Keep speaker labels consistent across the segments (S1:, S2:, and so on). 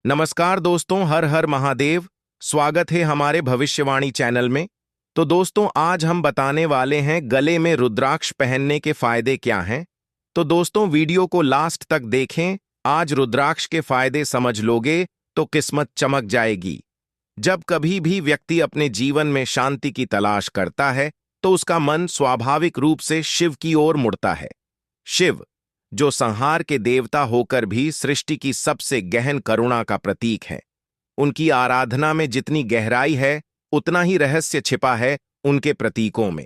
S1: नमस्कार दोस्तों, हर हर महादेव। स्वागत है हमारे भविष्यवाणी चैनल में। तो दोस्तों, आज हम बताने वाले हैं गले में रुद्राक्ष पहनने के फायदे क्या हैं। तो दोस्तों, वीडियो को लास्ट तक देखें। आज रुद्राक्ष के फायदे समझ लोगे तो किस्मत चमक जाएगी। जब कभी भी व्यक्ति अपने जीवन में शांति की तलाश करता है तो उसका मन स्वाभाविक रूप से शिव की ओर मुड़ता है। शिव, जो संहार के देवता होकर भी सृष्टि की सबसे गहन करुणा का प्रतीक है। उनकी आराधना में जितनी गहराई है उतना ही रहस्य छिपा है उनके प्रतीकों में।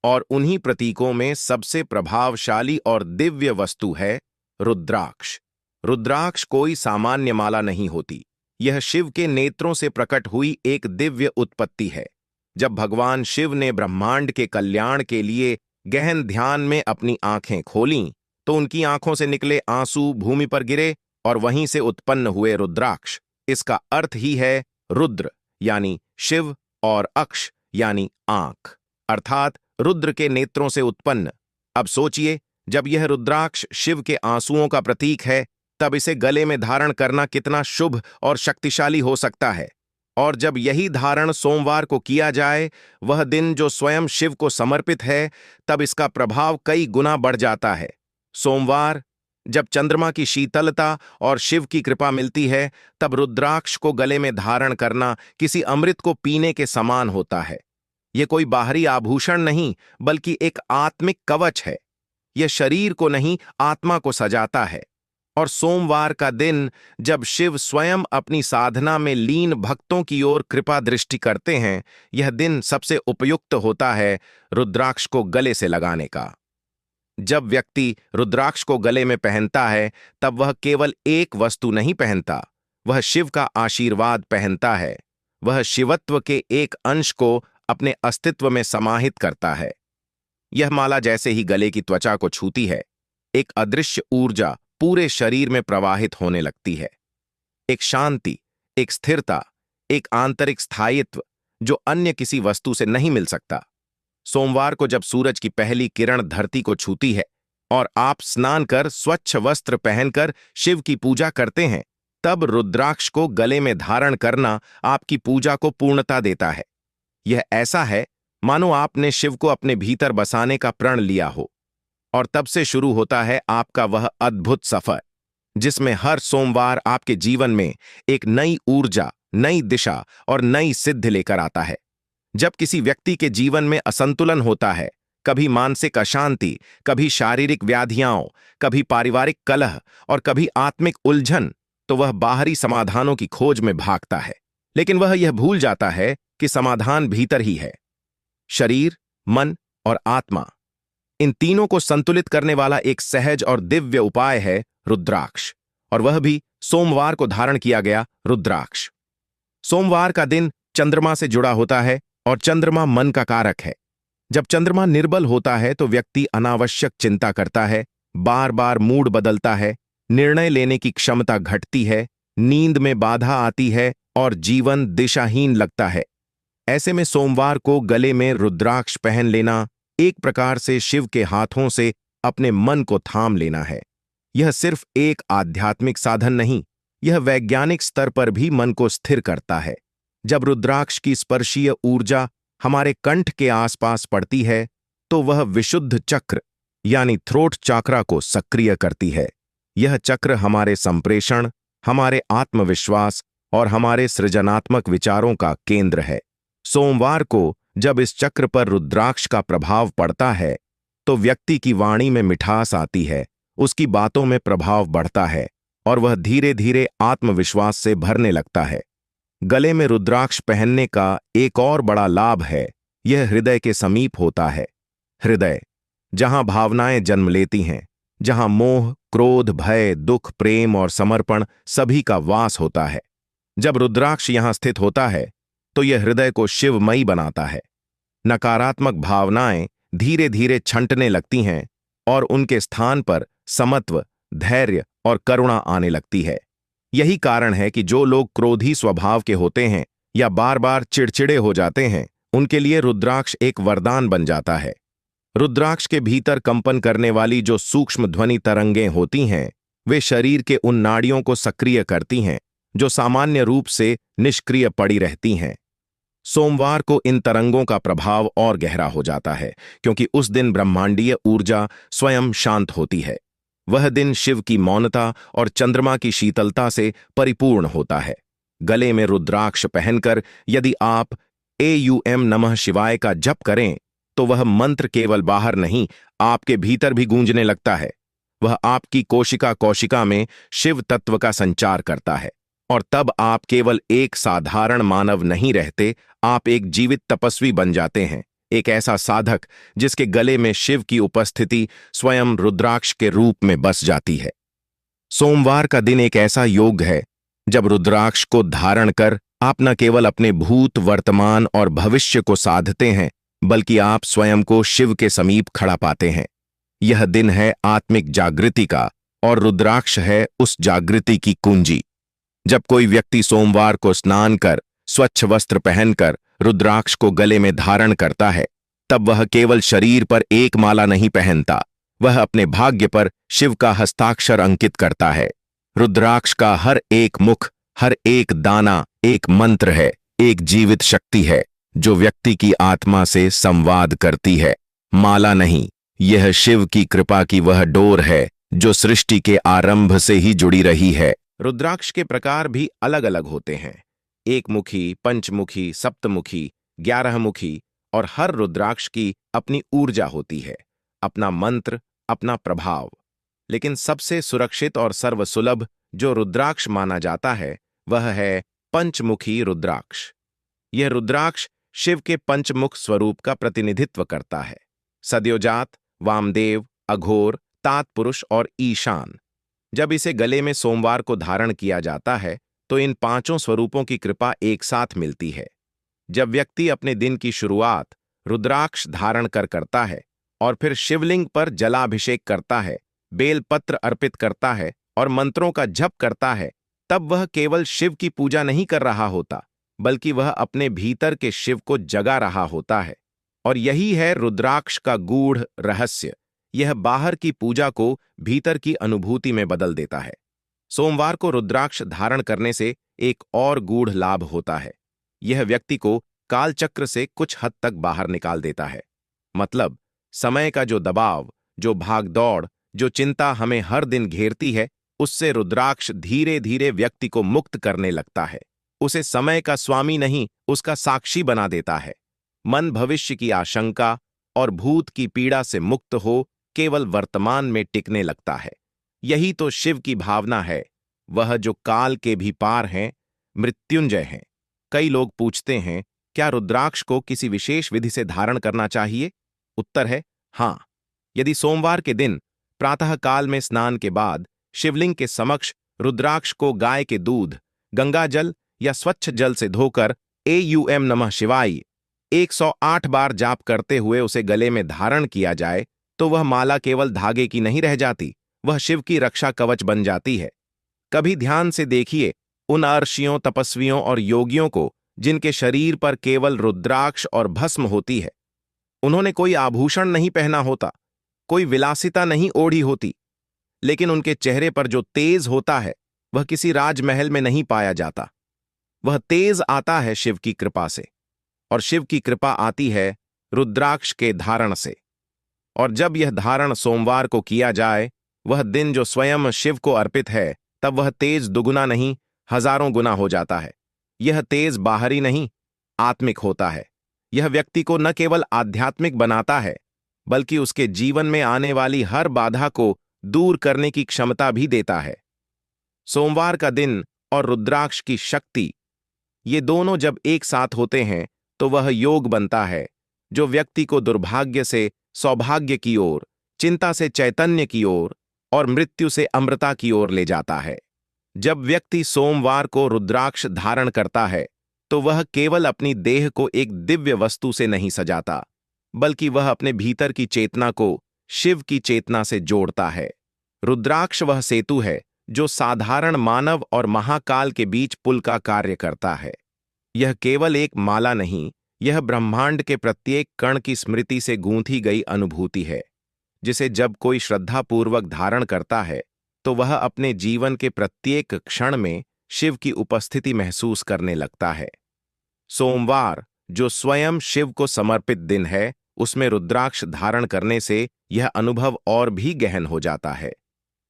S1: और उन्हीं प्रतीकों में सबसे प्रभावशाली और दिव्य वस्तु है रुद्राक्ष। रुद्राक्ष कोई सामान्य माला नहीं होती। यह शिव के नेत्रों से प्रकट हुई एक दिव्य उत्पत्ति है। जब भगवान शिव ने ब्रह्मांड के कल्याण के लिए गहन ध्यान में अपनी आंखें खोलीं तो उनकी आंखों से निकले आंसू भूमि पर गिरे और वहीं से उत्पन्न हुए रुद्राक्ष। इसका अर्थ ही है रुद्र यानी शिव और अक्ष यानी आंख, अर्थात रुद्र के नेत्रों से उत्पन्न। अब सोचिए, जब यह रुद्राक्ष शिव के आंसुओं का प्रतीक है तब इसे गले में धारण करना कितना शुभ और शक्तिशाली हो सकता है। और जब यही धारण सोमवार को किया जाए, वह दिन जो स्वयं शिव को समर्पित है, तब इसका प्रभाव कई गुना बढ़ जाता है। सोमवार, जब चंद्रमा की शीतलता और शिव की कृपा मिलती है, तब रुद्राक्ष को गले में धारण करना किसी अमृत को पीने के समान होता है। यह कोई बाहरी आभूषण नहीं, बल्कि एक आत्मिक कवच है। यह शरीर को नहीं, आत्मा को सजाता है। और सोमवार का दिन, जब शिव स्वयं अपनी साधना में लीन भक्तों की ओर कृपा दृष्टि करते हैं, यह दिन सबसे उपयुक्त होता है रुद्राक्ष को गले से लगाने का। जब व्यक्ति रुद्राक्ष को गले में पहनता है तब वह केवल एक वस्तु नहीं पहनता, वह शिव का आशीर्वाद पहनता है। वह शिवत्व के एक अंश को अपने अस्तित्व में समाहित करता है। यह माला जैसे ही गले की त्वचा को छूती है, एक अदृश्य ऊर्जा पूरे शरीर में प्रवाहित होने लगती है। एक शांति, एक स्थिरता, एक आंतरिक स्थायित्व जो अन्य किसी वस्तु से नहीं मिल सकता। सोमवार को जब सूरज की पहली किरण धरती को छूती है और आप स्नान कर स्वच्छ वस्त्र पहनकर शिव की पूजा करते हैं, तब रुद्राक्ष को गले में धारण करना आपकी पूजा को पूर्णता देता है। यह ऐसा है मानो आपने शिव को अपने भीतर बसाने का प्रण लिया हो। और तब से शुरू होता है आपका वह अद्भुत सफर, जिसमें हर सोमवार आपके जीवन में एक नई ऊर्जा, नई दिशा और नई सिद्धि लेकर आता है। जब किसी व्यक्ति के जीवन में असंतुलन होता है, कभी मानसिक अशांति, कभी शारीरिक व्याधियां, कभी पारिवारिक कलह और कभी आत्मिक उलझन, तो वह बाहरी समाधानों की खोज में भागता है। लेकिन वह यह भूल जाता है कि समाधान भीतर ही है। शरीर, मन और आत्मा, इन तीनों को संतुलित करने वाला एक सहज और दिव्य उपाय है रुद्राक्ष, और वह भी सोमवार को धारण किया गया रुद्राक्ष। सोमवार का दिन चंद्रमा से जुड़ा होता है और चंद्रमा मन का कारक है। जब चंद्रमा निर्बल होता है तो व्यक्ति अनावश्यक चिंता करता है, बार बार मूड बदलता है, निर्णय लेने की क्षमता घटती है, नींद में बाधा आती है और जीवन दिशाहीन लगता है। ऐसे में सोमवार को गले में रुद्राक्ष पहन लेना एक प्रकार से शिव के हाथों से अपने मन को थाम लेना है। यह सिर्फ एक आध्यात्मिक साधन नहीं, यह वैज्ञानिक स्तर पर भी मन को स्थिर करता है। जब रुद्राक्ष की स्पर्शीय ऊर्जा हमारे कंठ के आसपास पड़ती है तो वह विशुद्ध चक्र यानी थ्रोट चाक्रा को सक्रिय करती है। यह चक्र हमारे संप्रेषण, हमारे आत्मविश्वास और हमारे सृजनात्मक विचारों का केंद्र है। सोमवार को जब इस चक्र पर रुद्राक्ष का प्रभाव पड़ता है तो व्यक्ति की वाणी में मिठास आती है, उसकी बातों में प्रभाव बढ़ता है और वह धीरे धीरे आत्मविश्वास से भरने लगता है। गले में रुद्राक्ष पहनने का एक और बड़ा लाभ है, यह हृदय के समीप होता है। हृदय, जहां भावनाएं जन्म लेती हैं, जहां मोह, क्रोध, भय, दुख, प्रेम और समर्पण सभी का वास होता है। जब रुद्राक्ष यहां स्थित होता है तो यह हृदय को शिवमयी बनाता है। नकारात्मक भावनाएं धीरे धीरे छंटने लगती हैं और उनके स्थान पर समत्व, धैर्य और करुणा आने लगती है। यही कारण है कि जो लोग क्रोधी स्वभाव के होते हैं या बार बार चिड़चिड़े हो जाते हैं, उनके लिए रुद्राक्ष एक वरदान बन जाता है। रुद्राक्ष के भीतर कंपन करने वाली जो सूक्ष्म ध्वनि तरंगें होती हैं, वे शरीर के उन नाड़ियों को सक्रिय करती हैं जो सामान्य रूप से निष्क्रिय पड़ी रहती हैं। सोमवार को इन तरंगों का प्रभाव और गहरा हो जाता है, क्योंकि उस दिन ब्रह्मांडीय ऊर्जा स्वयं शांत होती है। वह दिन शिव की मौनता और चंद्रमा की शीतलता से परिपूर्ण होता है। गले में रुद्राक्ष पहनकर यदि आप एयूएम नमः शिवाय का जप करें, तो वह मंत्र केवल बाहर नहीं, आपके भीतर भी गूंजने लगता है। वह आपकी कोशिका कोशिका में शिव तत्व का संचार करता है, और तब आप केवल एक साधारण मानव नहीं रहते, आप एक जीवित तपस्वी बन जाते हैं, एक ऐसा साधक जिसके गले में शिव की उपस्थिति स्वयं रुद्राक्ष के रूप में बस जाती है। सोमवार का दिन एक ऐसा योग है जब रुद्राक्ष को धारण कर आप न केवल अपने भूत, वर्तमान और भविष्य को साधते हैं, बल्कि आप स्वयं को शिव के समीप खड़ा पाते हैं। यह दिन है आत्मिक जागृति का, और रुद्राक्ष है उस जागृति की कुंजी। जब कोई व्यक्ति सोमवार को स्नान कर, स्वच्छ वस्त्र पहनकर रुद्राक्ष को गले में धारण करता है, तब वह केवल शरीर पर एक माला नहीं पहनता, वह अपने भाग्य पर शिव का हस्ताक्षर अंकित करता है। रुद्राक्ष का हर एक मुख, हर एक दाना एक मंत्र है, एक जीवित शक्ति है जो व्यक्ति की आत्मा से संवाद करती है। माला नहीं, यह शिव की कृपा की वह डोर है जो सृष्टि के आरंभ से ही जुड़ी रही है। रुद्राक्ष के प्रकार भी अलग अलग होते हैं, एक मुखी, पंचमुखी, सप्तमुखी, 11 मुखी, और हर रुद्राक्ष की अपनी ऊर्जा होती है, अपना मंत्र, अपना प्रभाव। लेकिन सबसे सुरक्षित और सर्वसुलभ जो रुद्राक्ष माना जाता है वह है पंचमुखी रुद्राक्ष। यह रुद्राक्ष शिव के पंचमुख स्वरूप का प्रतिनिधित्व करता है, सद्योजात, वामदेव, अघोर, तातपुरुष और ईशान। जब इसे गले में सोमवार को धारण किया जाता है तो इन पांचों स्वरूपों की कृपा एक साथ मिलती है। जब व्यक्ति अपने दिन की शुरुआत रुद्राक्ष धारण कर करता है और फिर शिवलिंग पर जलाभिषेक करता है, बेलपत्र अर्पित करता है और मंत्रों का जप करता है, तब वह केवल शिव की पूजा नहीं कर रहा होता, बल्कि वह अपने भीतर के शिव को जगा रहा होता है। और यही है रुद्राक्ष का गूढ़ रहस्य, यह बाहर की पूजा को भीतर की अनुभूति में बदल देता है। सोमवार को रुद्राक्ष धारण करने से एक और गूढ़ लाभ होता है, यह व्यक्ति को कालचक्र से कुछ हद तक बाहर निकाल देता है। मतलब समय का जो दबाव, जो भागदौड़, जो चिंता हमें हर दिन घेरती है, उससे रुद्राक्ष धीरे धीरे व्यक्ति को मुक्त करने लगता है। उसे समय का स्वामी नहीं, उसका साक्षी बना देता है। मन भविष्य की आशंका और भूत की पीड़ा से मुक्त हो केवल वर्तमान में टिकने लगता है। यही तो शिव की भावना है, वह जो काल के भी पार हैं, मृत्युंजय हैं। कई लोग पूछते हैं, क्या रुद्राक्ष को किसी विशेष विधि से धारण करना चाहिए? उत्तर है हां। यदि सोमवार के दिन प्रातः काल में स्नान के बाद शिवलिंग के समक्ष रुद्राक्ष को गाय के दूध, गंगा जल या स्वच्छ जल से धोकर एयूएम नमः शिवाय 108 बार जाप करते हुए उसे गले में धारण किया जाए, तो वह माला केवल धागे की नहीं रह जाती, वह शिव की रक्षा कवच बन जाती है। कभी ध्यान से देखिए उन अर्षियों, तपस्वियों और योगियों को जिनके शरीर पर केवल रुद्राक्ष और भस्म होती है। उन्होंने कोई आभूषण नहीं पहना होता, कोई विलासिता नहीं ओढ़ी होती, लेकिन उनके चेहरे पर जो तेज होता है वह किसी राजमहल में नहीं पाया जाता। वह तेज आता है शिव की कृपा से, और शिव की कृपा आती है रुद्राक्ष के धारण से। और जब यह धारण सोमवार को किया जाए, वह दिन जो स्वयं शिव को अर्पित है, तब वह तेज दुगुना नहीं, हजारों गुना हो जाता है। यह तेज बाहरी नहीं, आत्मिक होता है। यह व्यक्ति को न केवल आध्यात्मिक बनाता है, बल्कि उसके जीवन में आने वाली हर बाधा को दूर करने की क्षमता भी देता है। सोमवार का दिन और रुद्राक्ष की शक्ति, ये दोनों जब एक साथ होते हैं तो वह योग बनता है जो व्यक्ति को दुर्भाग्य से सौभाग्य की ओर, चिंता से चैतन्य की ओर और मृत्यु से अमृता की ओर ले जाता है। जब व्यक्ति सोमवार को रुद्राक्ष धारण करता है तो वह केवल अपनी देह को एक दिव्य वस्तु से नहीं सजाता, बल्कि वह अपने भीतर की चेतना को शिव की चेतना से जोड़ता है। रुद्राक्ष वह सेतु है जो साधारण मानव और महाकाल के बीच पुल का कार्य करता है। यह केवल एक माला नहीं, यह ब्रह्मांड के प्रत्येक कण की स्मृति से गूंथी गई अनुभूति है, जिसे जब कोई श्रद्धापूर्वक धारण करता है तो वह अपने जीवन के प्रत्येक क्षण में शिव की उपस्थिति महसूस करने लगता है। सोमवार, जो स्वयं शिव को समर्पित दिन है, उसमें रुद्राक्ष धारण करने से यह अनुभव और भी गहन हो जाता है।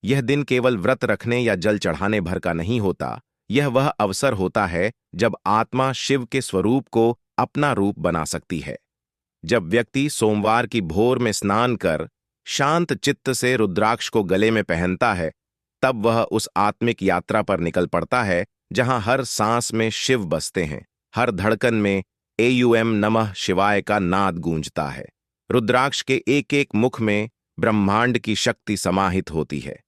S1: यह दिन केवल व्रत रखने या जल चढ़ाने भर का नहीं होता, यह वह अवसर होता है जब आत्मा शिव के स्वरूप को अपना रूप बना सकती है। जब व्यक्ति सोमवार की भोर में स्नान कर शांत चित्त से रुद्राक्ष को गले में पहनता है, तब वह उस आत्मिक यात्रा पर निकल पड़ता है जहां हर सांस में शिव बसते हैं, हर धड़कन में एयूएम नमः शिवाय का नाद गूंजता है। रुद्राक्ष के एक एक मुख में ब्रह्मांड की शक्ति समाहित होती है।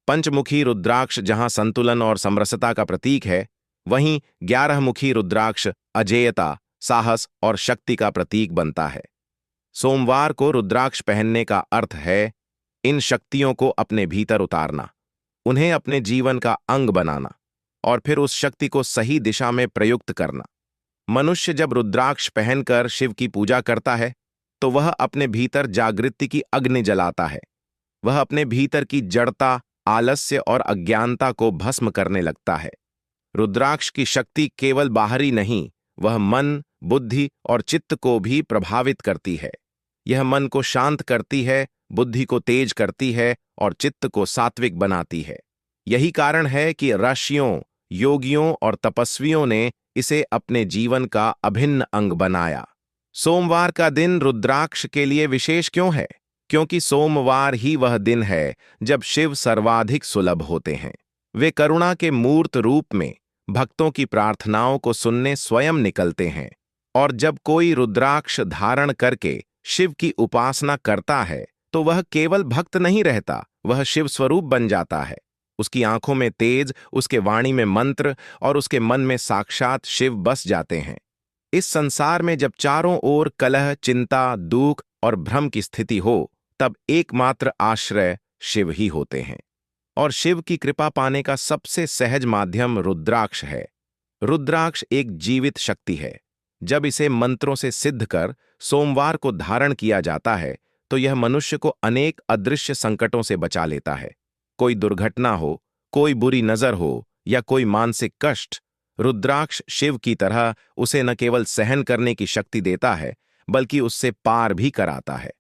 S1: पंचमुखी रुद्राक्ष जहां संतुलन और समरसता का प्रतीक है, वहीं 11मुखी रुद्राक्ष अजेयता, साहस और शक्ति का प्रतीक बनता है। सोमवार को रुद्राक्ष पहनने का अर्थ है इन शक्तियों को अपने भीतर उतारना, उन्हें अपने जीवन का अंग बनाना और फिर उस शक्ति को सही दिशा में प्रयुक्त करना। मनुष्य जब रुद्राक्ष पहनकर शिव की पूजा करता है तो वह अपने भीतर जागृति की अग्नि जलाता है। वह अपने भीतर की जड़ता, आलस्य और अज्ञानता को भस्म करने लगता है। रुद्राक्ष की शक्ति केवल बाहरी नहीं, वह मन, बुद्धि और चित्त को भी प्रभावित करती है। यह मन को शांत करती है, बुद्धि को तेज करती है और चित्त को सात्विक बनाती है। यही कारण है कि ऋषियों, योगियों और तपस्वियों ने इसे अपने जीवन का अभिन्न अंग बनाया। सोमवार का दिन रुद्राक्ष के लिए विशेष क्यों है? क्योंकि सोमवार ही वह दिन है जब शिव सर्वाधिक सुलभ होते हैं। वे करुणा के मूर्त रूप में भक्तों की प्रार्थनाओं को सुनने स्वयं निकलते हैं। और जब कोई रुद्राक्ष धारण करके शिव की उपासना करता है तो वह केवल भक्त नहीं रहता, वह शिव स्वरूप बन जाता है। उसकी आंखों में तेज, उसके वाणी में मंत्र और उसके मन में साक्षात शिव बस जाते हैं। इस संसार में जब चारों ओर कलह, चिंता, दुख और भ्रम की स्थिति हो, तब एकमात्र आश्रय शिव ही होते हैं। और शिव की कृपा पाने का सबसे सहज माध्यम रुद्राक्ष है। रुद्राक्ष एक जीवित शक्ति है। जब इसे मंत्रों से सिद्ध कर सोमवार को धारण किया जाता है तो यह मनुष्य को अनेक अदृश्य संकटों से बचा लेता है। कोई दुर्घटना हो, कोई बुरी नजर हो या कोई मानसिक कष्ट, रुद्राक्ष शिव की तरह उसे न केवल सहन करने की शक्ति देता है बल्कि उससे पार भी कराता है।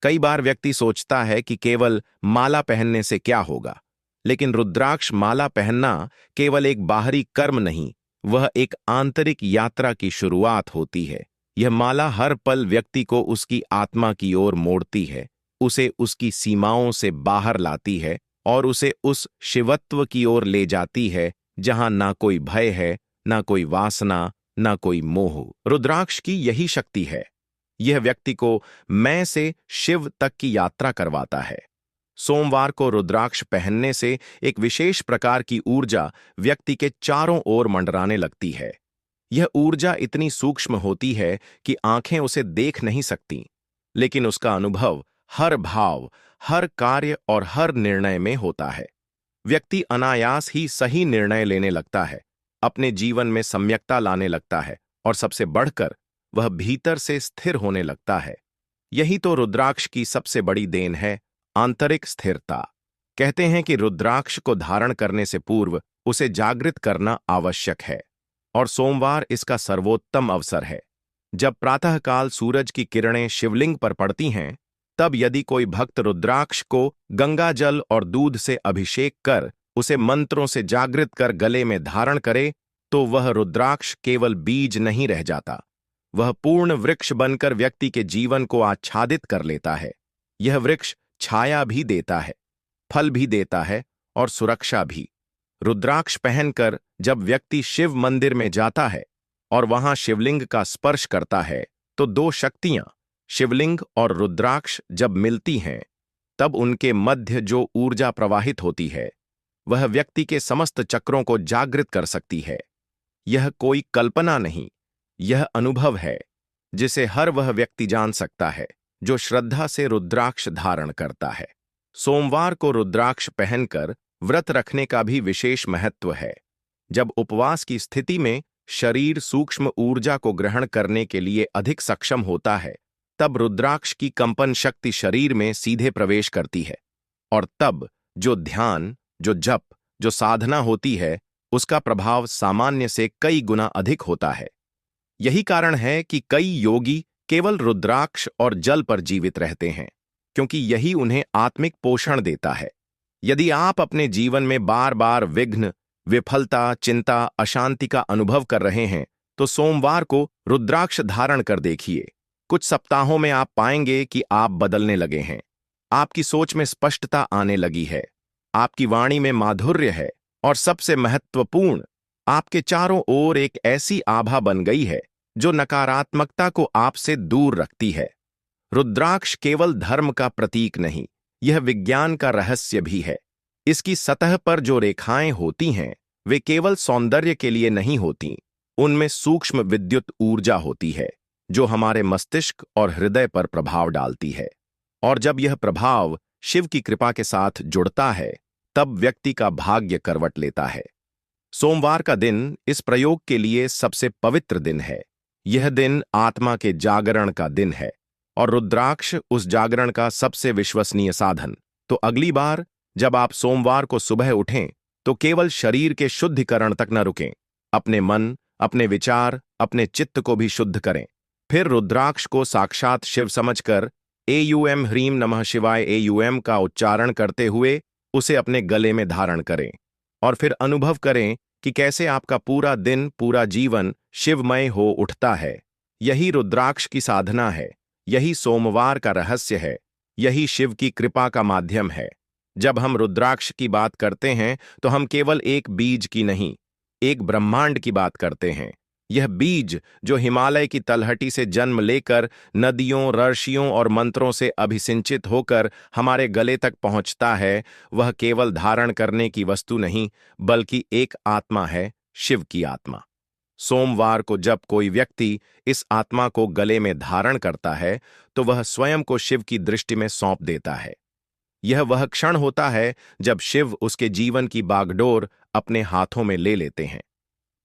S1: कई बार व्यक्ति सोचता है कि केवल माला पहनने से क्या होगा, लेकिन रुद्राक्ष माला पहनना केवल एक बाहरी कर्म नहीं, वह एक आंतरिक यात्रा की शुरुआत होती है। यह माला हर पल व्यक्ति को उसकी आत्मा की ओर मोड़ती है, उसे उसकी सीमाओं से बाहर लाती है और उसे उस शिवत्व की ओर ले जाती है जहां ना कोई भय है, ना कोई वासना, ना कोई मोह। रुद्राक्ष की यही शक्ति है। यह व्यक्ति को मैं से शिव तक की यात्रा करवाता है। सोमवार को रुद्राक्ष पहनने से एक विशेष प्रकार की ऊर्जा व्यक्ति के चारों ओर मंडराने लगती है। यह ऊर्जा इतनी सूक्ष्म होती है कि आंखें उसे देख नहीं सकती, लेकिन उसका अनुभव हर भाव, हर कार्य और हर निर्णय में होता है। व्यक्ति अनायास ही सही निर्णय लेने लगता है, अपने जीवन में सम्यकता लाने लगता है और सबसे बढ़कर वह भीतर से स्थिर होने लगता है। यही तो रुद्राक्ष की सबसे बड़ी देन है, आंतरिक स्थिरता। कहते हैं कि रुद्राक्ष को धारण करने से पूर्व उसे जागृत करना आवश्यक है और सोमवार इसका सर्वोत्तम अवसर है। जब प्रातःकाल सूरज की किरणें शिवलिंग पर पड़ती हैं, तब यदि कोई भक्त रुद्राक्ष को गंगा जल और दूध से अभिषेक कर उसे मंत्रों से जागृत कर गले में धारण करे, तो वह रुद्राक्ष केवल बीज नहीं रह जाता, वह पूर्ण वृक्ष बनकर व्यक्ति के जीवन को आच्छादित कर लेता है। यह वृक्ष छाया भी देता है, फल भी देता है और सुरक्षा भी। रुद्राक्ष पहनकर जब व्यक्ति शिव मंदिर में जाता है और वहां शिवलिंग का स्पर्श करता है, तो दो शक्तियां, शिवलिंग और रुद्राक्ष जब मिलती हैं, तब उनके मध्य जो ऊर्जा प्रवाहित होती है, वह व्यक्ति के समस्त चक्रों को जागृत कर सकती है। यह कोई कल्पना नहीं, यह अनुभव है जिसे हर वह व्यक्ति जान सकता है जो श्रद्धा से रुद्राक्ष धारण करता है। सोमवार को रुद्राक्ष पहनकर व्रत रखने का भी विशेष महत्व है। जब उपवास की स्थिति में शरीर सूक्ष्म ऊर्जा को ग्रहण करने के लिए अधिक सक्षम होता है, तब रुद्राक्ष की कंपन शक्ति शरीर में सीधे प्रवेश करती है और तब जो ध्यान, जो जप, जो साधना होती है, उसका प्रभाव सामान्य से कई गुना अधिक होता है। यही कारण है कि कई योगी केवल रुद्राक्ष और जल पर जीवित रहते हैं, क्योंकि यही उन्हें आत्मिक पोषण देता है। यदि आप अपने जीवन में बार बार विघ्न, विफलता, चिंता, अशांति का अनुभव कर रहे हैं, तो सोमवार को रुद्राक्ष धारण कर देखिए। कुछ सप्ताहों में आप पाएंगे कि आप बदलने लगे हैं। आपकी सोच में स्पष्टता आने लगी है, आपकी वाणी में माधुर्य है, और सबसे महत्वपूर्ण, आपके चारों ओर एक ऐसी आभा बन गई है जो नकारात्मकता को आपसे दूर रखती है। रुद्राक्ष केवल धर्म का प्रतीक नहीं, यह विज्ञान का रहस्य भी है। इसकी सतह पर जो रेखाएं होती हैं, वे केवल सौंदर्य के लिए नहीं होती। उनमें सूक्ष्म विद्युत ऊर्जा होती है, जो हमारे मस्तिष्क और हृदय पर प्रभाव डालती है। और जब यह प्रभाव शिव की कृपा के साथ जुड़ता है, तब व्यक्ति का भाग्य करवट लेता है। सोमवार का दिन इस प्रयोग के लिए सबसे पवित्र दिन है। यह दिन आत्मा के जागरण का दिन है, और रुद्राक्ष उस जागरण का सबसे विश्वसनीय साधन। तो अगली बार जब आप सोमवार को सुबह उठें, तो केवल शरीर के शुद्धिकरण तक न रुकें। अपने मन, अपने विचार, अपने चित्त को भी शुद्ध करें। फिर रुद्राक्ष को साक्षात शिव समझकर एयूएम ह्रीम नमः शिवाय एयूएम का उच्चारण करते हुए उसे अपने गले में धारण करें, और फिर अनुभव करें कि कैसे आपका पूरा दिन, पूरा जीवन शिवमय हो उठता है। यही रुद्राक्ष की साधना है, यही सोमवार का रहस्य है, यही शिव की कृपा का माध्यम है। जब हम रुद्राक्ष की बात करते हैं, तो हम केवल एक बीज की नहीं, एक ब्रह्मांड की बात करते हैं। यह बीज जो हिमालय की तलहटी से जन्म लेकर नदियों, ऋषियों और मंत्रों से अभिसिंचित होकर हमारे गले तक पहुंचता है, वह केवल धारण करने की वस्तु नहीं, बल्कि एक आत्मा है, शिव की आत्मा। सोमवार को जब कोई व्यक्ति इस आत्मा को गले में धारण करता है, तो वह स्वयं को शिव की दृष्टि में सौंप देता है। यह वह क्षण होता है जब शिव उसके जीवन की बागडोर अपने हाथों में ले लेते हैं।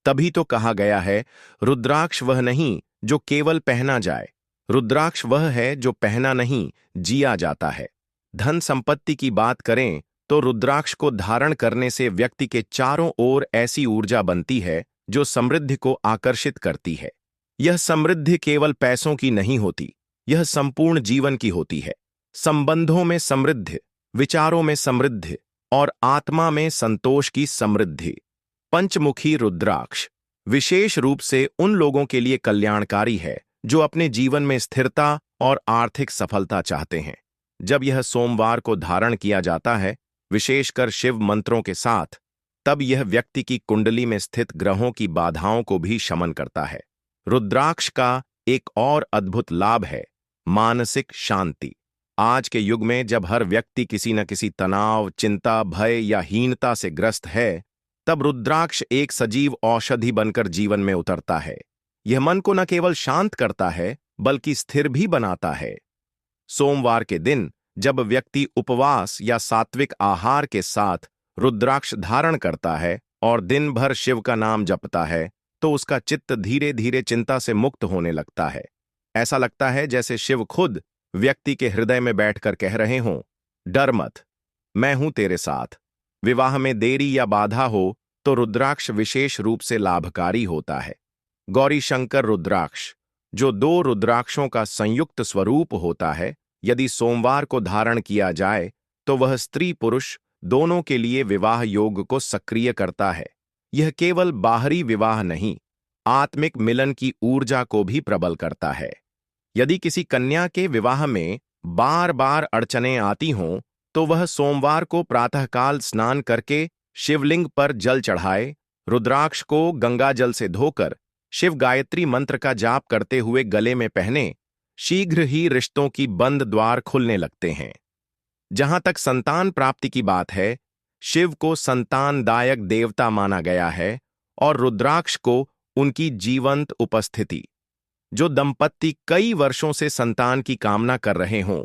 S1: तभी तो कहा गया है, रुद्राक्ष वह नहीं जो केवल पहना जाए, रुद्राक्ष वह है जो पहना नहीं, जिया जाता है। धन संपत्ति की बात करें तो रुद्राक्ष को धारण करने से व्यक्ति के चारों ओर ऐसी ऊर्जा बनती है जो समृद्धि को आकर्षित करती है। यह समृद्धि केवल पैसों की नहीं होती, यह संपूर्ण जीवन की होती है। संबंधों में समृद्धि, विचारों में समृद्धि, और आत्मा में संतोष की समृद्धि। पंचमुखी रुद्राक्ष विशेष रूप से उन लोगों के लिए कल्याणकारी है जो अपने जीवन में स्थिरता और आर्थिक सफलता चाहते हैं। जब यह सोमवार को धारण किया जाता है, विशेषकर शिव मंत्रों के साथ, तब यह व्यक्ति की कुंडली में स्थित ग्रहों की बाधाओं को भी शमन करता है। रुद्राक्ष का एक और अद्भुत लाभ है मानसिक शांति। आज के युग में जब हर व्यक्ति किसी न किसी तनाव, चिंता, भय या हीनता से ग्रस्त है, तब रुद्राक्ष एक सजीव औषधि बनकर जीवन में उतरता है। यह मन को न केवल शांत करता है, बल्कि स्थिर भी बनाता है। सोमवार के दिन जब व्यक्ति उपवास या सात्विक आहार के साथ रुद्राक्ष धारण करता है और दिन भर शिव का नाम जपता है, तो उसका चित्त धीरे धीरे चिंता से मुक्त होने लगता है। ऐसा लगता है जैसे शिव खुद व्यक्ति के हृदय में बैठकर कह रहे हों, डर मत, मैं हूं तेरे साथ। विवाह में देरी या बाधा हो तो रुद्राक्ष विशेष रूप से लाभकारी होता है। गौरी शंकर रुद्राक्ष, जो 2 रुद्राक्षों का संयुक्त स्वरूप होता है, यदि सोमवार को धारण किया जाए तो वह स्त्री पुरुष दोनों के लिए विवाह योग को सक्रिय करता है। यह केवल बाहरी विवाह नहीं, आत्मिक मिलन की ऊर्जा को भी प्रबल करता है। यदि किसी कन्या के विवाह में बार बार अड़चनें आती हों, तो वह सोमवार को प्रातःकाल स्नान करके शिवलिंग पर जल चढ़ाए, रुद्राक्ष को गंगा जल से धोकर शिव गायत्री मंत्र का जाप करते हुए गले में पहने, शीघ्र ही रिश्तों की बंद द्वार खुलने लगते हैं। जहां तक संतान प्राप्ति की बात है, शिव को संतानदायक देवता माना गया है और रुद्राक्ष को उनकी जीवंत उपस्थिति। जो दंपत्ति कई वर्षों से संतान की कामना कर रहे हों,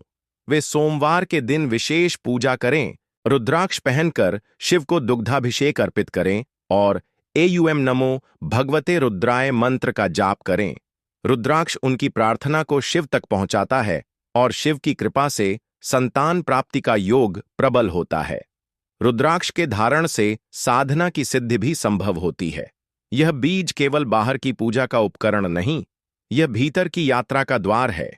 S1: वे सोमवार के दिन विशेष पूजा करें, रुद्राक्ष पहनकर शिव को दुग्धाभिषेक अर्पित करें और एयूएम नमो भगवते रुद्राय मंत्र का जाप करें। रुद्राक्ष उनकी प्रार्थना को शिव तक पहुंचाता है और शिव की कृपा से संतान प्राप्ति का योग प्रबल होता है। रुद्राक्ष के धारण से साधना की सिद्धि भी संभव होती है। यह बीज केवल बाहर की पूजा का उपकरण नहीं, यह भीतर की यात्रा का द्वार है।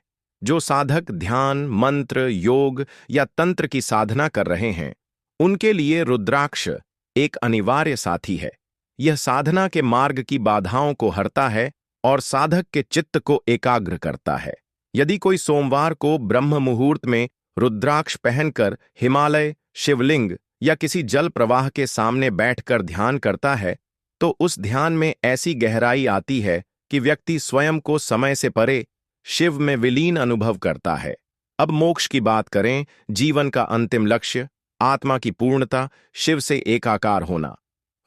S1: जो साधक ध्यान, मंत्र, योग या तंत्र की साधना कर रहे हैं, उनके लिए रुद्राक्ष एक अनिवार्य साथी है। यह साधना के मार्ग की बाधाओं को हरता है और साधक के चित्त को एकाग्र करता है। यदि कोई सोमवार को ब्रह्म मुहूर्त में रुद्राक्ष पहनकर हिमालय, शिवलिंग या किसी जल प्रवाह के सामने बैठकर ध्यान करता है, तो उस ध्यान में ऐसी गहराई आती है कि व्यक्ति स्वयं को समय से परे शिव में विलीन अनुभव करता है। अब मोक्ष की बात करें, जीवन का अंतिम लक्ष्य, आत्मा की पूर्णता, शिव से एकाकार होना।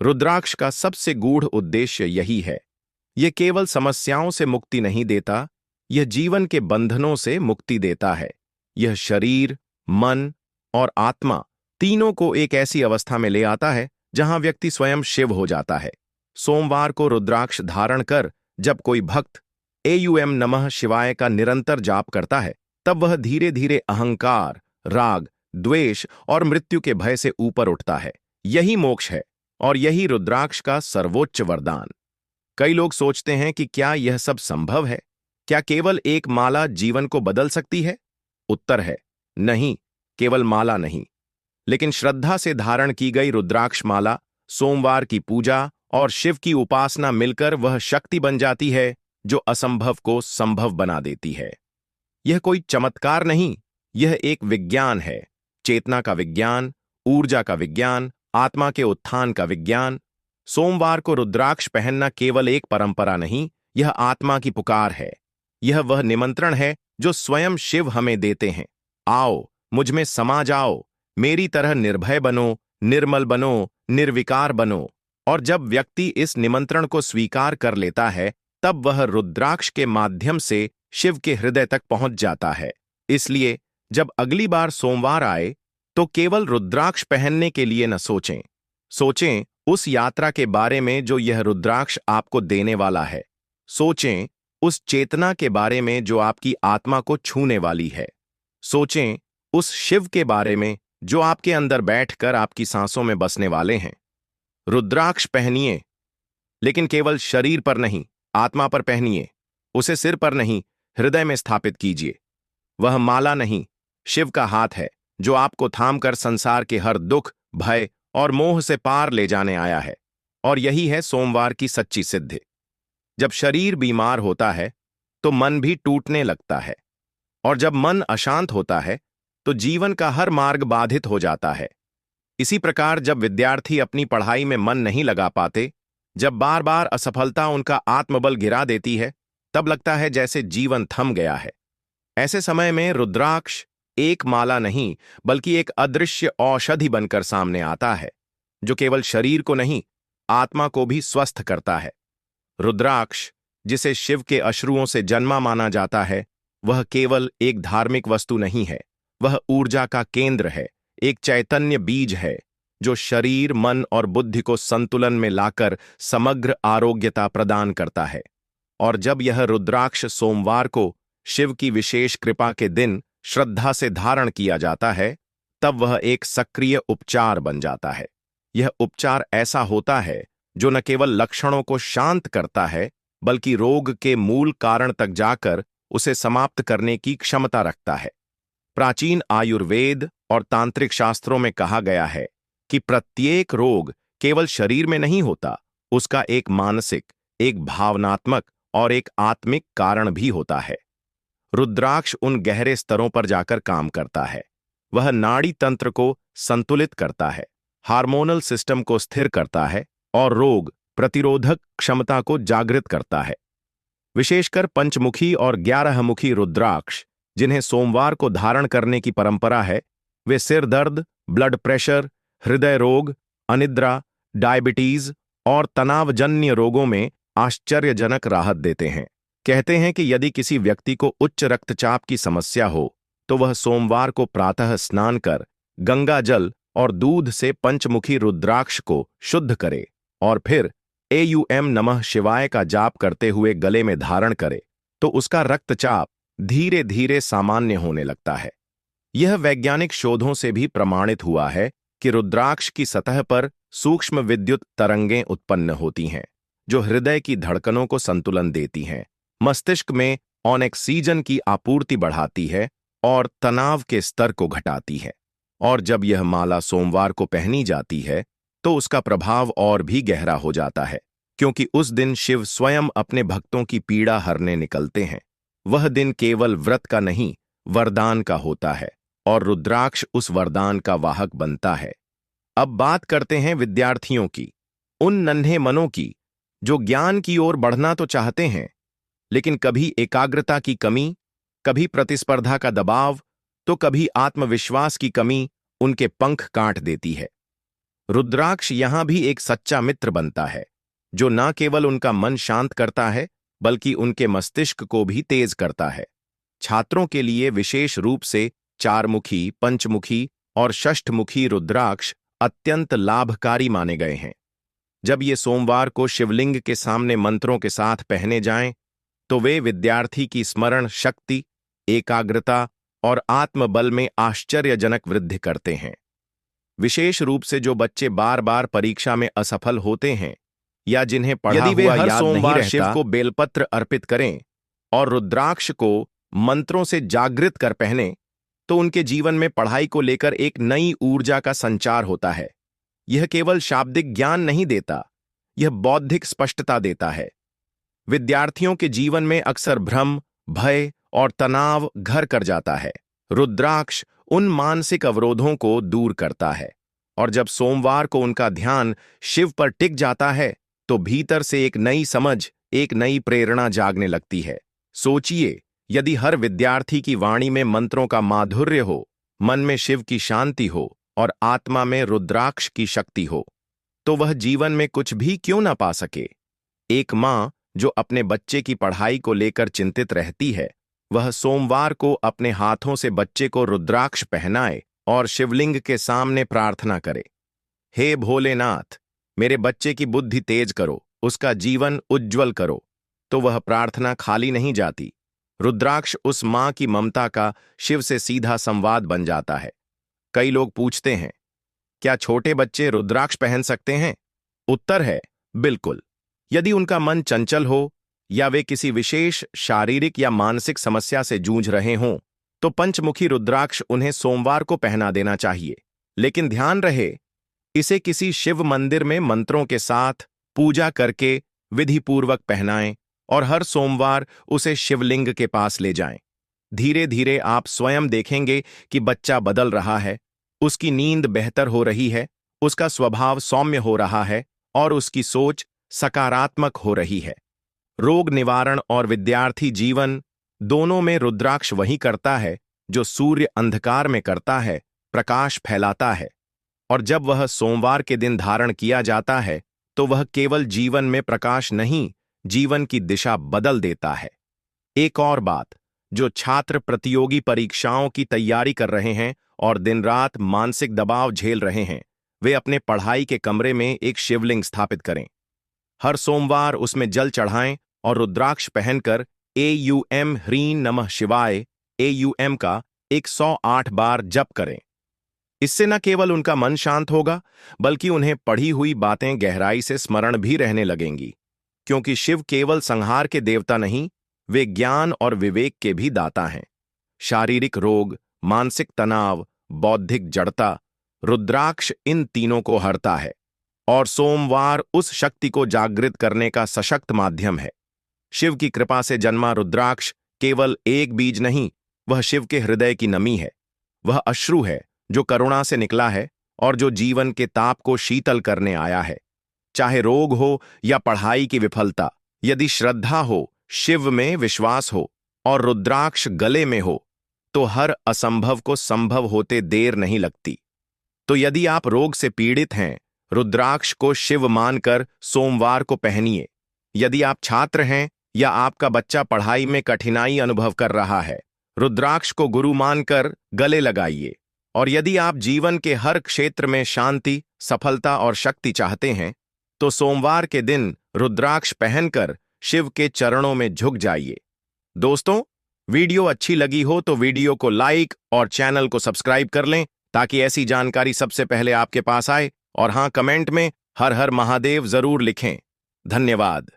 S1: रुद्राक्ष का सबसे गूढ़ उद्देश्य यही है। यह केवल समस्याओं से मुक्ति नहीं देता, यह जीवन के बंधनों से मुक्ति देता है। यह शरीर, मन और आत्मा तीनों को एक ऐसी अवस्था में ले आता है जहां व्यक्ति स्वयं शिव हो जाता है। सोमवार को रुद्राक्ष धारण कर जब कोई भक्त एयूएम नमः शिवाय का निरंतर जाप करता है, तब वह धीरे धीरे अहंकार, राग, द्वेष और मृत्यु के भय से ऊपर उठता है। यही मोक्ष है और यही रुद्राक्ष का सर्वोच्च वरदान। कई लोग सोचते हैं कि क्या यह सब संभव है? क्या केवल एक माला जीवन को बदल सकती है? उत्तर है नहीं, केवल माला नहीं, लेकिन श्रद्धा से धारण की गई रुद्राक्ष माला, सोमवार की पूजा और शिव की उपासना मिलकर वह शक्ति बन जाती है जो असंभव को संभव बना देती है। यह कोई चमत्कार नहीं, यह एक विज्ञान है। चेतना का विज्ञान, ऊर्जा का विज्ञान, आत्मा के उत्थान का विज्ञान। सोमवार को रुद्राक्ष पहनना केवल एक परंपरा नहीं, यह आत्मा की पुकार है। यह वह निमंत्रण है जो स्वयं शिव हमें देते हैं। आओ, मुझ में समा जाओ, मेरी तरह निर्भय बनो, निर्मल बनो, निर्विकार बनो। और जब व्यक्ति इस निमंत्रण को स्वीकार कर लेता है, तब वह रुद्राक्ष के माध्यम से शिव के हृदय तक पहुंच जाता है। इसलिए जब अगली बार सोमवार आए, तो केवल रुद्राक्ष पहनने के लिए न सोचें। सोचें उस यात्रा के बारे में जो यह रुद्राक्ष आपको देने वाला है। सोचें उस चेतना के बारे में जो आपकी आत्मा को छूने वाली है। सोचें उस शिव के बारे में जो आपके अंदर बैठकर आपकी सांसों में बसने वाले हैं। रुद्राक्ष पहनिए, लेकिन केवल शरीर पर नहीं, आत्मा पर पहनिए। उसे सिर पर नहीं, हृदय में स्थापित कीजिए। वह माला नहीं, शिव का हाथ है जो आपको थामकर संसार के हर दुख, भय और मोह से पार ले जाने आया है। और यही है सोमवार की सच्ची सिद्धि। जब शरीर बीमार होता है तो मन भी टूटने लगता है, और जब मन अशांत होता है तो जीवन का हर मार्ग बाधित हो जाता है। इसी प्रकार जब विद्यार्थी अपनी पढ़ाई में मन नहीं लगा पाते, जब बार बार असफलता उनका आत्मबल गिरा देती है, तब लगता है जैसे जीवन थम गया है। ऐसे समय में रुद्राक्ष एक माला नहीं, बल्कि एक अदृश्य औषधि बनकर सामने आता है, जो केवल शरीर को नहीं, आत्मा को भी स्वस्थ करता है। रुद्राक्ष, जिसे शिव के अश्रुओं से जन्मा माना जाता है, वह केवल एक धार्मिक वस्तु नहीं है, वह ऊर्जा का केंद्र है, एक चैतन्य बीज है जो शरीर, मन और बुद्धि को संतुलन में लाकर समग्र आरोग्यता प्रदान करता है। और जब यह रुद्राक्ष सोमवार को शिव की विशेष कृपा के दिन श्रद्धा से धारण किया जाता है, तब वह एक सक्रिय उपचार बन जाता है। यह उपचार ऐसा होता है जो न केवल लक्षणों को शांत करता है, बल्कि रोग के मूल कारण तक जाकर उसे समाप्त करने की क्षमता रखता है। प्राचीन आयुर्वेद और तांत्रिक शास्त्रों में कहा गया है कि प्रत्येक रोग केवल शरीर में नहीं होता, उसका एक मानसिक, एक भावनात्मक और एक आत्मिक कारण भी होता है। रुद्राक्ष उन गहरे स्तरों पर जाकर काम करता है। वह नाड़ी तंत्र को संतुलित करता है, हार्मोनल सिस्टम को स्थिर करता है और रोग प्रतिरोधक क्षमता को जागृत करता है। विशेषकर पंचमुखी और 11मुखी रुद्राक्ष, जिन्हें सोमवार को धारण करने की परंपरा है, वे सिर दर्द, ब्लड प्रेशर, हृदय रोग, अनिद्रा, डायबिटीज और तनावजन्य रोगों में आश्चर्यजनक राहत देते हैं। कहते हैं कि यदि किसी व्यक्ति को उच्च रक्तचाप की समस्या हो, तो वह सोमवार को प्रातः स्नान कर गंगा जल और दूध से पंचमुखी रुद्राक्ष को शुद्ध करे और फिर एयूएम नमः शिवाय का जाप करते हुए गले में धारण करे, तो उसका रक्तचाप धीरे धीरे सामान्य होने लगता है। यह वैज्ञानिक शोधों से भी प्रमाणित हुआ है कि रुद्राक्ष की सतह पर सूक्ष्म विद्युत तरंगें उत्पन्न होती हैं, जो हृदय की धड़कनों को संतुलन देती हैं, मस्तिष्क में ऑक्सीजन की आपूर्ति बढ़ाती है और तनाव के स्तर को घटाती है। और जब यह माला सोमवार को पहनी जाती है तो उसका प्रभाव और भी गहरा हो जाता है, क्योंकि उस दिन शिव स्वयं अपने भक्तों की पीड़ा हरने निकलते हैं। वह दिन केवल व्रत का नहीं, वरदान का होता है, और रुद्राक्ष उस वरदान का वाहक बनता है। अब बात करते हैं विद्यार्थियों की, उन नन्हे मनों की जो ज्ञान की ओर बढ़ना तो चाहते हैं, लेकिन कभी एकाग्रता की कमी, कभी प्रतिस्पर्धा का दबाव, तो कभी आत्मविश्वास की कमी उनके पंख काट देती है। रुद्राक्ष यहां भी एक सच्चा मित्र बनता है, जो न केवल उनका मन शांत करता है बल्कि उनके मस्तिष्क को भी तेज करता है। छात्रों के लिए विशेष रूप से चारमुखी, पंचमुखी और षष्ठमुखी रुद्राक्ष अत्यंत लाभकारी माने गए हैं। जब ये सोमवार को शिवलिंग के सामने मंत्रों के साथ पहने जाएं, तो वे विद्यार्थी की स्मरण शक्ति, एकाग्रता और आत्मबल में आश्चर्यजनक वृद्धि करते हैं। विशेष रूप से जो बच्चे बार बार परीक्षा में असफल होते हैं या जिन्हें पढ़ा
S2: यदि वे
S1: हुआ
S2: हर
S1: याद नहीं
S2: सोमवार
S1: रहता, शिव को बेलपत्र अर्पित करें और रुद्राक्ष को मंत्रों से जागृत कर पहने, तो उनके जीवन में पढ़ाई को लेकर एक नई ऊर्जा का संचार होता है। यह केवल शाब्दिक ज्ञान नहीं देता, यह बौद्धिक स्पष्टता देता है। विद्यार्थियों के जीवन में अक्सर भ्रम, भय और तनाव घर कर जाता है। रुद्राक्ष उन मानसिक अवरोधों को दूर करता है, और जब सोमवार को उनका ध्यान शिव पर टिक जाता है तो भीतर से एक नई समझ, एक नई प्रेरणा जागने लगती है। सोचिए, यदि हर विद्यार्थी की वाणी में मंत्रों का माधुर्य हो, मन में शिव की शांति हो और आत्मा में रुद्राक्ष की शक्ति हो, तो वह जीवन में कुछ भी क्यों ना पा सके। एक मां जो अपने बच्चे की पढ़ाई को लेकर चिंतित रहती है, वह सोमवार को अपने हाथों से बच्चे को रुद्राक्ष पहनाए और शिवलिंग के सामने प्रार्थना करे, हे भोलेनाथ, मेरे बच्चे की बुद्धि तेज करो, उसका जीवन उज्ज्वल करो। तो वह प्रार्थना खाली नहीं जाती। रुद्राक्ष उस मां की ममता का शिव से सीधा संवाद बन जाता है। कई लोग पूछते हैं, क्या छोटे बच्चे रुद्राक्ष पहन सकते हैं? उत्तर है, बिल्कुल। यदि उनका मन चंचल हो या वे किसी विशेष शारीरिक या मानसिक समस्या से जूझ रहे हों, तो पंचमुखी रुद्राक्ष उन्हें सोमवार को पहना देना चाहिए। लेकिन ध्यान रहे, इसे किसी शिव मंदिर में मंत्रों के साथ पूजा करके विधिपूर्वक पहनाएं और हर सोमवार उसे शिवलिंग के पास ले जाएं। धीरे धीरे आप स्वयं देखेंगे कि बच्चा बदल रहा है, उसकी नींद बेहतर हो रही है, उसका स्वभाव सौम्य हो रहा है और उसकी सोच सकारात्मक हो रही है। रोग निवारण और विद्यार्थी जीवन दोनों में रुद्राक्ष वही करता है जो सूर्य अंधकार में करता है, प्रकाश फैलाता है। और जब वह सोमवार के दिन धारण किया जाता है तो वह केवल जीवन में प्रकाश नहीं, जीवन की दिशा बदल देता है। एक और बात, जो छात्र प्रतियोगी परीक्षाओं की तैयारी कर रहे हैं और दिन रात मानसिक दबाव झेल रहे हैं, वे अपने पढ़ाई के कमरे में एक शिवलिंग स्थापित करें। हर सोमवार उसमें जल चढ़ाएं और रुद्राक्ष पहनकर AUM ह्रीं नमः शिवाय AUM का 108 बार जप करें। इससे न केवल उनका मन शांत होगा, बल्कि उन्हें पढ़ी हुई बातें गहराई से स्मरण भी रहने लगेंगी, क्योंकि शिव केवल संहार के देवता नहीं, वे ज्ञान और विवेक के भी दाता हैं। शारीरिक रोग, मानसिक तनाव, बौद्धिक जड़ता, रुद्राक्ष इन तीनों को हरता है, और सोमवार उस शक्ति को जागृत करने का सशक्त माध्यम है। शिव की कृपा से जन्मा रुद्राक्ष केवल एक बीज नहीं, वह शिव के हृदय की नमी है। वह अश्रु है जो करुणा से निकला है और जो जीवन के ताप को शीतल करने आया है। चाहे रोग हो या पढ़ाई की विफलता, यदि श्रद्धा हो, शिव में विश्वास हो और रुद्राक्ष गले में हो, तो हर असंभव को संभव होते देर नहीं लगती। तो यदि आप रोग से पीड़ित हैं, रुद्राक्ष को शिव मानकर सोमवार को पहनिए। यदि आप छात्र हैं या आपका बच्चा पढ़ाई में कठिनाई अनुभव कर रहा है, रुद्राक्ष को गुरु मानकर गले लगाइए। और यदि आप जीवन के हर क्षेत्र में शांति, सफलता और शक्ति चाहते हैं, तो सोमवार के दिन रुद्राक्ष पहनकर शिव के चरणों में झुक जाइए। दोस्तों, वीडियो अच्छी लगी हो तो वीडियो को लाइक और चैनल को सब्सक्राइब कर लें, ताकि ऐसी जानकारी सबसे पहले आपके पास आए। और हाँ, कमेंट में हर हर महादेव जरूर लिखें। धन्यवाद।